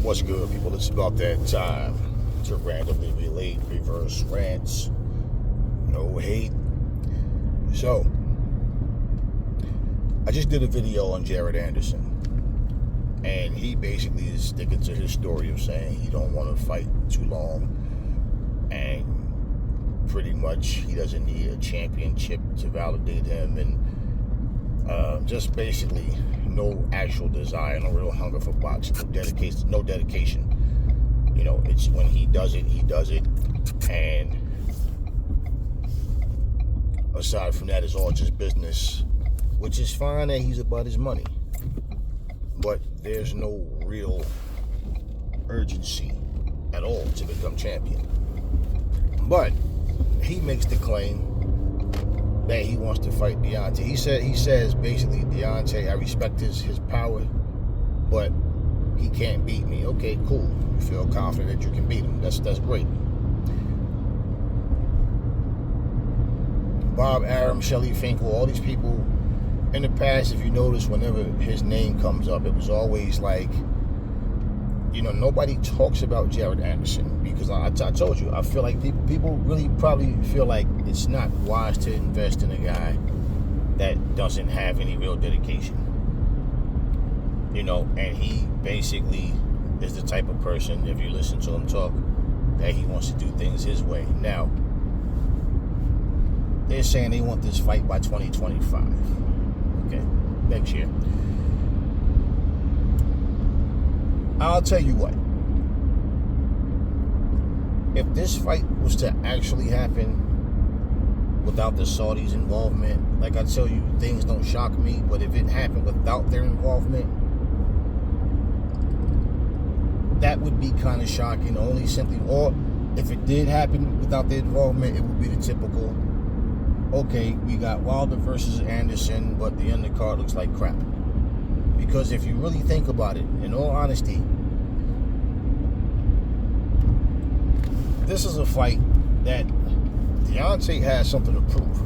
What's good, people? It's about that time to randomly relate reverse rants. No hate. So, I just did a video on Jared Anderson, and he basically is sticking to his story of saying he don't want to fight too long, and pretty much he doesn't need a championship to validate him, and just basically no actual desire, no real hunger for boxing, no dedication. You know, it's when he does it, and aside from that, it's all just business, which is fine that he's about his money, but there's no real urgency at all to become champion. But he makes the claim that he wants to fight Deontay. He says basically, Deontay, I respect his power, but he can't beat me. Okay, cool. You feel confident that you can beat him. That's great. Bob Arum, Shelly Finkel, all these people in the past, if you notice, whenever his name comes up, it was always like, you know, nobody talks about Jared Anderson because I told you, I feel like people really probably feel like it's not wise to invest in a guy that doesn't have any real dedication. You know, and he basically is the type of person, if you listen to him talk, that he wants to do things his way. Now, they're saying they want this fight by 2025. Okay, next year. I'll tell you what. If this fight was to actually happen without the Saudis' involvement, like I tell you, things don't shock me, but if it happened without their involvement, that would be kind of shocking, or if it did happen without their involvement, it would be the typical, okay, we got Wilder versus Anderson, but the undercard looks like crap. Because if you really think about it, in all honesty, this is a fight that Deontay has something to prove.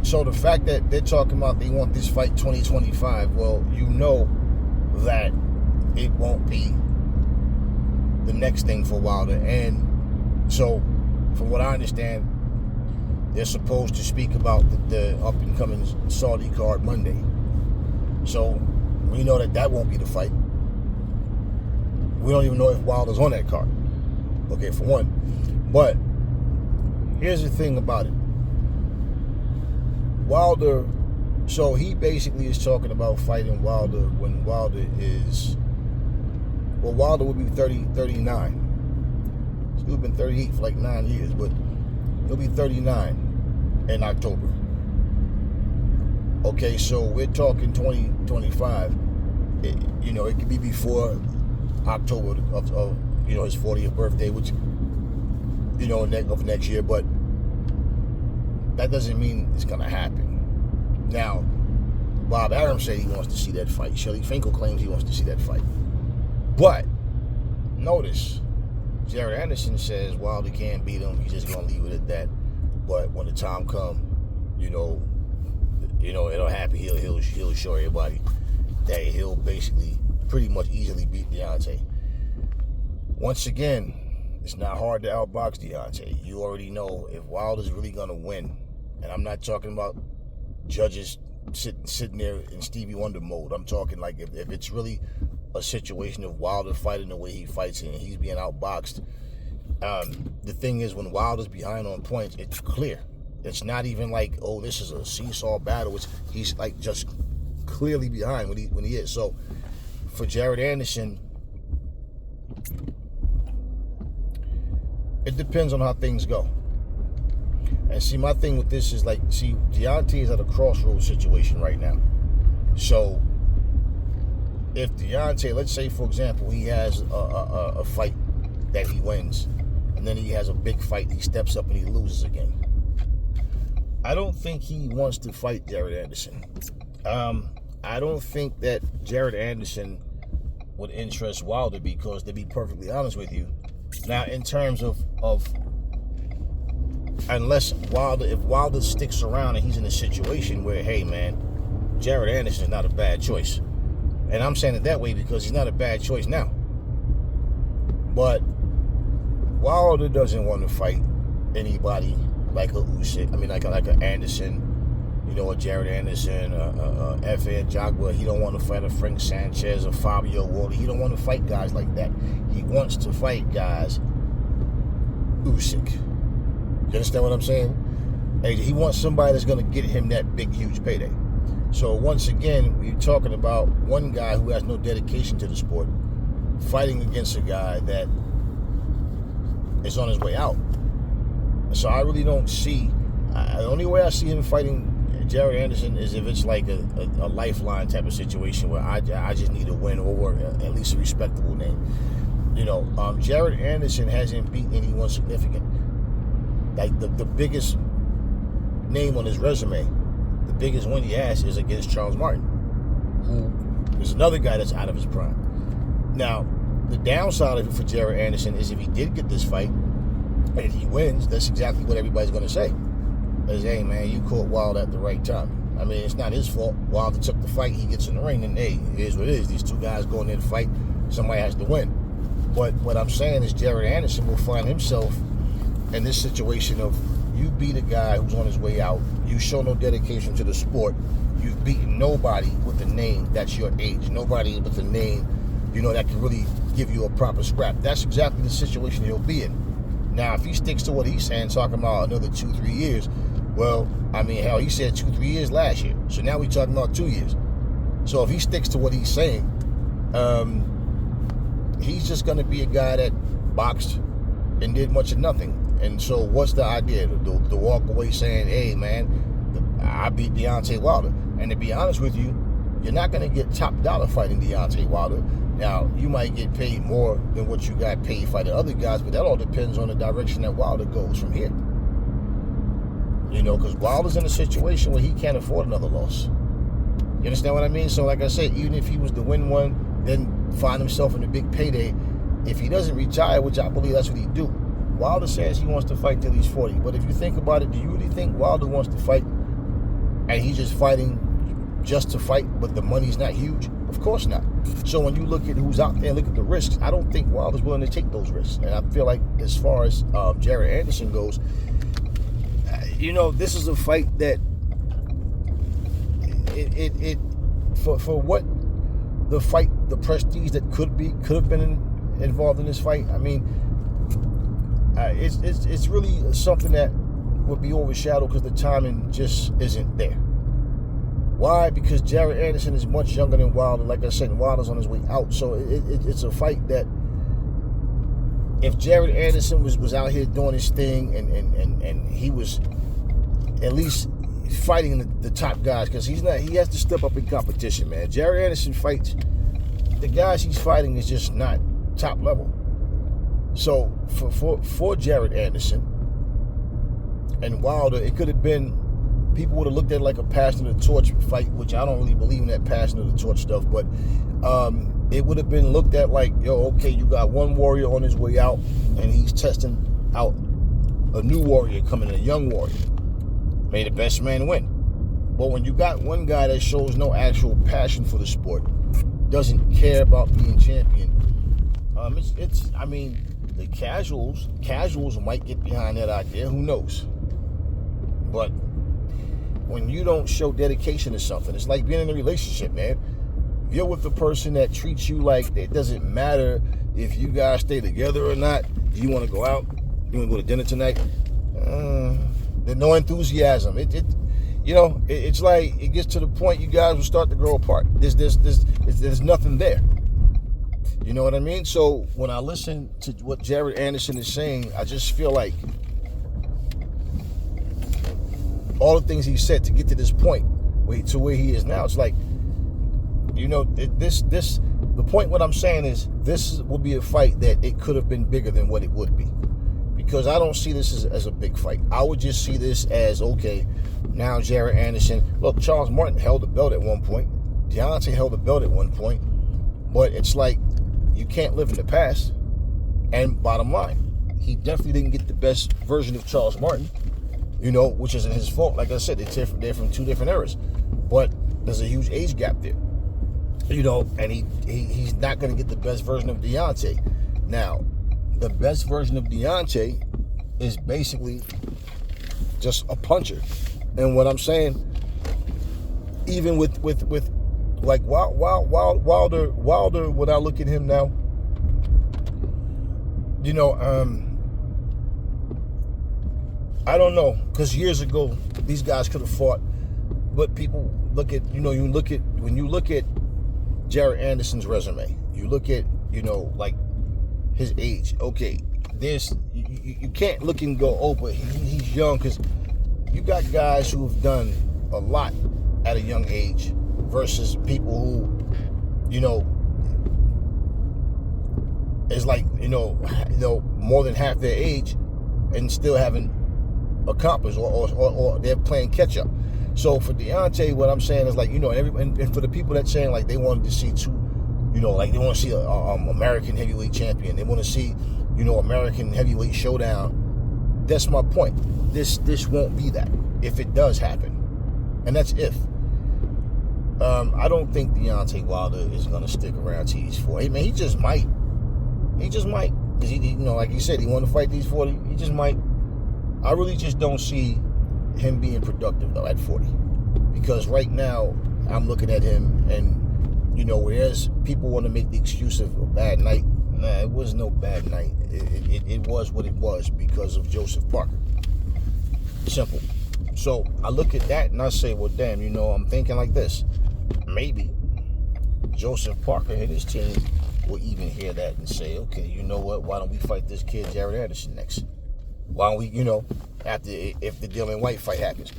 So the fact that they're talking about they want this fight 2025, well, you know that it won't be the next thing for Wilder. And so, from what I understand, they're supposed to speak about the up-and-coming Saudi card Monday. So, we know that won't be the fight. We don't even know if Wilder's on that card. Okay, for one. But, here's the thing about it. Wilder, so he basically is talking about fighting Wilder when Wilder will be 39. He's been 38 for like 9 years, but he'll be 39 in October. Okay, so we're talking 2025. It could be before October of his 40th birthday, which of next year. But that doesn't mean it's gonna happen. Now, Bob Arum said he wants to see that fight. Shelly Finkel claims he wants to see that fight. But notice, Jared Anderson says Wilder can't beat him. He's just gonna leave it at that. But when the time comes, it'll happen. He'll show everybody that he'll basically pretty much easily beat Deontay. Once again, it's not hard to outbox Deontay. You already know if Wilder's really gonna win, and I'm not talking about judges sitting there in Stevie Wonder mode. I'm talking like if it's really a situation of Wilder fighting the way he fights and he's being outboxed. The thing is, when Wilder's behind on points, it's clear. It's not even like, oh, this is a seesaw battle. He's like just clearly behind when he is. So for Jared Anderson, it depends on how things go. And see, my thing with this is Deontay is at a crossroads situation right now. So if Deontay, let's say, for example, he has a fight that he wins, and then he has a big fight, he steps up and he loses again. I don't think he wants to fight Jared Anderson. I don't think that Jared Anderson would interest Wilder because, to be perfectly honest with you, now in terms of unless if Wilder sticks around and he's in a situation where, hey man, Jared Anderson is not a bad choice. And I'm saying it that way because he's not a bad choice now. But Wilder doesn't want to fight anybody like a Usyk. I mean, like a Anderson, a Jared Anderson, F.A. Jogba. He don't want to fight a Frank Sanchez or Fabio Wardley. He don't want to fight guys like that. He wants to fight guys Usyk. You understand what I'm saying? And he wants somebody that's going to get him that big, huge payday. So once again, we're talking about one guy who has no dedication to the sport fighting against a guy that is on his way out. So I really don't see, the only way I see him fighting Jared Anderson is if it's like a lifeline type of situation where I just need a win or at least a respectable name. Jared Anderson hasn't beaten anyone significant. Like the biggest name on his resume, the biggest win he has is against Charles Martin, who is another guy that's out of his prime. Now, the downside of it for Jared Anderson is if he did get this fight, and if he wins, that's exactly what everybody's going to say. Is, hey, man, you caught Wilder at the right time. I mean, it's not his fault. Wilder took the fight, he gets in the ring, and hey, it is what it is. These two guys go in there to fight, somebody has to win. But what I'm saying is Jared Anderson will find himself in this situation of you beat a guy who's on his way out, you show no dedication to the sport, you've beaten nobody with a name that's your age, nobody with a name, that can really give you a proper scrap. That's exactly the situation he'll be in. Now, if he sticks to what he's saying, talking about another 2-3 years, well, I mean, hell, he said 2-3 years last year. So now we're talking about 2 years. So if he sticks to what he's saying, he's just going to be a guy that boxed and did much of nothing. And so what's the idea? To walk away saying, hey, man, I beat Deontay Wilder. And to be honest with you, you're not going to get top dollar fighting Deontay Wilder. Now, you might get paid more than what you got paid fighting other guys, but that all depends on the direction that Wilder goes from here. Because Wilder's in a situation where he can't afford another loss. You understand what I mean? So like I said, even if he was to win one, then find himself in a big payday, if he doesn't retire, which I believe that's what he'd do, Wilder says he wants to fight till he's 40. But if you think about it, do you really think Wilder wants to fight and he's just fighting just to fight, but the money's not huge? Of course not. So when you look at who's out there and look at the risks, I don't think Wilder's willing to take those risks. And I feel like as far as Jared Anderson goes, this is a fight that for what the fight, the prestige that could have been involved in this fight. I mean, it's really something that would be overshadowed because the timing just isn't there. Why? Because Jared Anderson is much younger than Wilder. Like I said, Wilder's on his way out. So it's a fight that if Jared Anderson was out here doing his thing and he was at least fighting the top guys, because he has to step up in competition, man. Jared Anderson fights, the guys he's fighting is just not top level. So for Jared Anderson and Wilder, it could have been, people would have looked at it like a passing of the torch fight, which I don't really believe in that passing of the torch stuff, but it would have been looked at like, okay, you got one warrior on his way out, and he's testing out a new warrior coming, a young warrior. May the best man win. But when you got one guy that shows no actual passion for the sport, doesn't care about being champion, I mean, the casuals might get behind that idea, who knows? But when you don't show dedication to something, it's like being in a relationship, man. If you're with the person that treats you like it doesn't matter if you guys stay together or not, do you want to go out? You want to go to dinner tonight? There's no enthusiasm. It's like it gets to the point you guys will start to grow apart. There's nothing there. You know what I mean? So when I listen to what Jared Anderson is saying, I just feel like all the things he said to get to this point, to where he is now, it's like, the point what I'm saying is this will be a fight that it could have been bigger than what it would be. Because I don't see this as a big fight. I would just see this as, okay, now Jared Anderson, look, Charles Martin held the belt at one point. Deontay held the belt at one point. But it's like, you can't live in the past. And bottom line, he definitely didn't get the best version of Charles Martin, which isn't his fault. Like I said, they're from two different eras. But there's a huge age gap there. and he's not going to get the best version of Deontay. Now, the best version of Deontay is basically just a puncher. And what I'm saying, even with like Wilder, when I look at him now, I don't know, because years ago these guys could have fought, but people look at, when you look at Jared Anderson's resume, you look at, like his age. Okay, you can't look and go, oh, but he's young, because you got guys who have done a lot at a young age versus people who, is like, more than half their age and still haven't accomplished, or they're playing catch up. So for Deontay, what I'm saying is like, and for the people that saying like they wanted to see two, like they want to see a American heavyweight champion, they want to see, American heavyweight showdown. That's my point. This won't be that if it does happen, and that's if. I don't think Deontay Wilder is gonna stick around till he's 40. Man, he just might. He just might, because he, like you said, he want to fight these 40. He just might. I really just don't see him being productive though at 40, because right now I'm looking at him, and whereas people want to make the excuse of a bad night, nah, it was no bad night. It was what it was because of Joseph Parker. Simple. So I look at that and I say, well, damn, I'm thinking like this. Maybe Joseph Parker and his team will even hear that and say, okay, you know what? Why don't we fight this kid Jared Anderson next? Why don't we, if the Dylan White fight happens,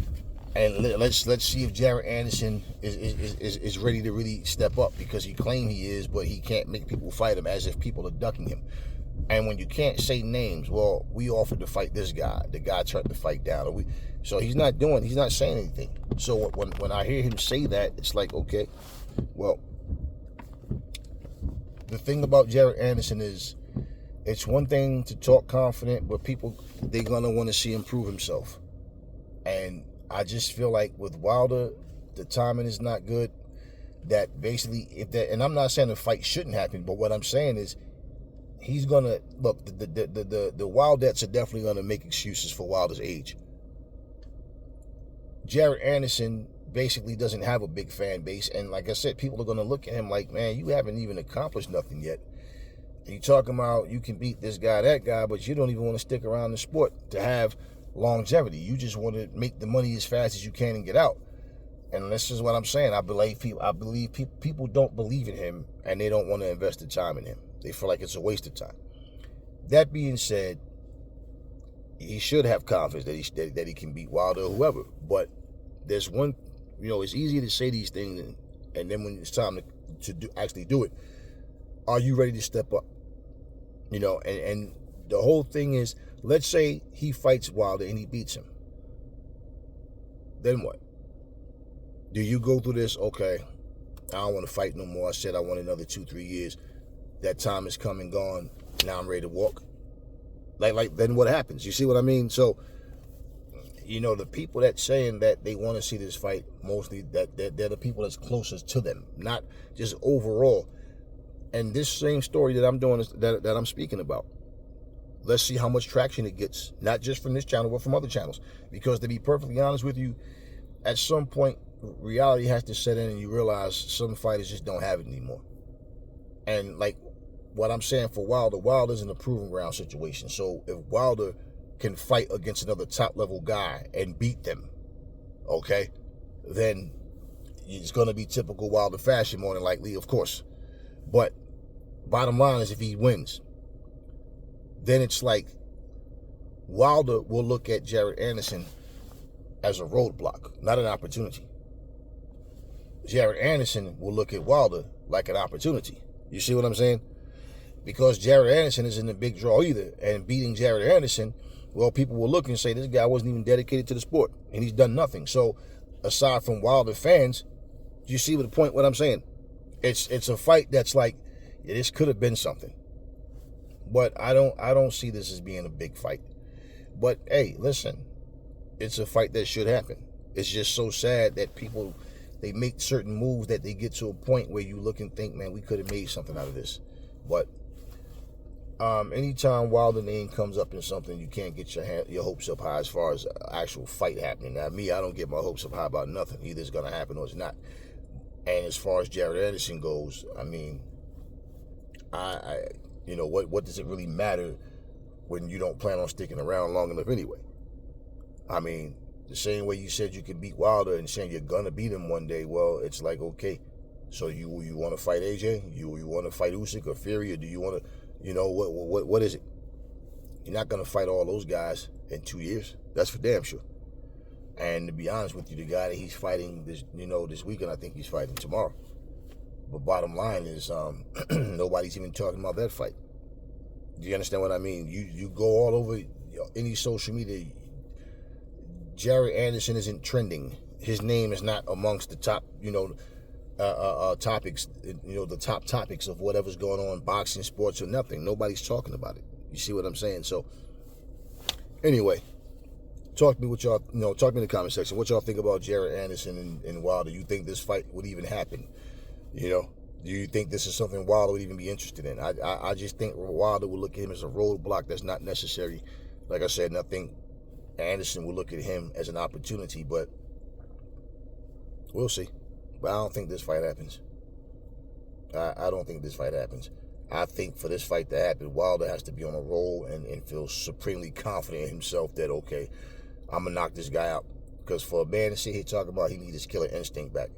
and let's see if Jared Anderson is ready to really step up, because he claimed he is, but he can't make people fight him, as if people are ducking him. And when you can't say names, well, we offered to fight this guy. The guy turned the fight down. So he's not saying anything. So when I hear him say that, it's like, okay, well, the thing about Jared Anderson is, it's one thing to talk confident, but people, they're going to want to see him prove himself. And I just feel like with Wilder, the timing is not good. That basically, and I'm not saying the fight shouldn't happen, but what I'm saying is, he's going to, look, the Wildettes are definitely going to make excuses for Wilder's age. Jared Anderson basically doesn't have a big fan base, and like I said, people are going to look at him like, man, you haven't even accomplished nothing yet. You talking about you can beat this guy, that guy, but you don't even want to stick around the sport to have longevity. You just want to make the money as fast as you can and get out. And this is what I'm saying. I believe people don't believe in him, and they don't want to invest the time in him. They feel like it's a waste of time. That being said, he should have confidence that he can beat Wilder or whoever. But there's one, it's easy to say these things, and then when it's time to actually do it, are you ready to step up? And the whole thing is, let's say he fights Wilder and he beats him. Then what? Do you go through this, okay, I don't want to fight no more. I said I want another 2-3 years. That time is come and gone. Now I'm ready to walk. Like then what happens? You see what I mean? So, the people that saying that they want to see this fight, mostly that they're the people that's closest to them, not just overall. And this same story that I'm doing, that I'm speaking about, let's see how much traction it gets, not just from this channel, but from other channels. Because to be perfectly honest with you, at some point, reality has to set in and you realize some fighters just don't have it anymore. And like what I'm saying for Wilder's in a proving ground situation. So if Wilder can fight against another top-level guy and beat them, okay, then it's going to be typical Wilder fashion, more than likely, of course. But bottom line is, if he wins, then it's like Wilder will look at Jared Anderson as a roadblock, not an opportunity. Jared Anderson will look at Wilder like an opportunity. You see what I'm saying? Because Jared Anderson isn't a big draw either. And beating Jared Anderson, well, people will look and say, this guy wasn't even dedicated to the sport, and he's done nothing. So aside from Wilder fans, you see what I'm saying? It's a fight that's like, yeah, this could have been something. But I don't see this as being a big fight. But hey, listen, it's a fight that should happen. It's just so sad that people they make certain moves that they get to a point where you look and think, man, we could have made something out of this. But anytime Wilder name comes up in something, you can't get your hopes up high as far as actual fight happening. Now, me, I don't get my hopes up high about nothing. Either it's going to happen or it's not. And as far as Jared Anderson goes, I mean, what does it really matter when you don't plan on sticking around long enough anyway? I mean, the same way you said you could beat Wilder and saying you're going to beat him one day, well, it's like, okay, so you want to fight AJ? You want to fight Usyk or Fury, or do you want to, what is it? You're not going to fight all those guys in 2 years. That's for damn sure. And to be honest with you, the guy that he's fighting this weekend, I think he's fighting tomorrow. But bottom line is, nobody's even talking about that fight. Do you understand what I mean? You go all over any social media, Jared Anderson isn't trending. His name is not amongst the top, topics, the top topics of whatever's going on, boxing, sports, or nothing. Nobody's talking about it. You see what I'm saying? So, anyway, talk to me talk to me in the comment section. What y'all think about Jared Anderson and Wilder? You think this fight would even happen? Do you think this is something Wilder would even be interested in? I just think Wilder would look at him as a roadblock that's not necessary. Like I said, and I think Anderson will look at him as an opportunity, but we'll see. But I don't think this fight happens. I don't think this fight happens. I think for this fight to happen, Wilder has to be on a roll and feel supremely confident in himself that, okay, I'm going to knock this guy out. Because for a man to sit here talking about he needs his killer instinct back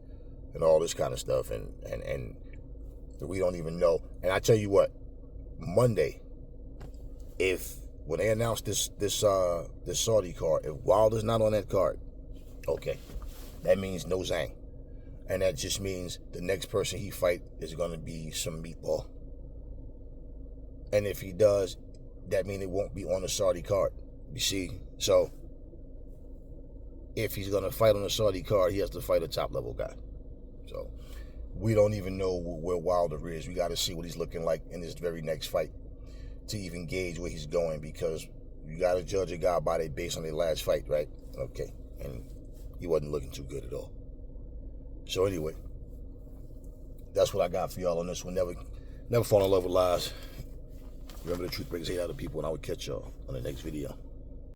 and all this kind of stuff, and we don't even know. And I tell you what, Monday, when they announce this Saudi card, if Wilder's not on that card, okay, that means no Zhang. And that just means the next person he fight is going to be some meatball. And if he does, that means it won't be on the Saudi card. You see? So, if he's going to fight on the Saudi card, he has to fight a top-level guy. So, we don't even know where Wilder is. We got to see what he's looking like in this very next fight to even gauge where he's going, because you got to judge a guy by based on their last fight, right? Okay. And he wasn't looking too good at all. So anyway, that's what I got for y'all on this one. Never fall in love with lies. Remember, the truth brings hate out of people, and I will catch y'all on the next video.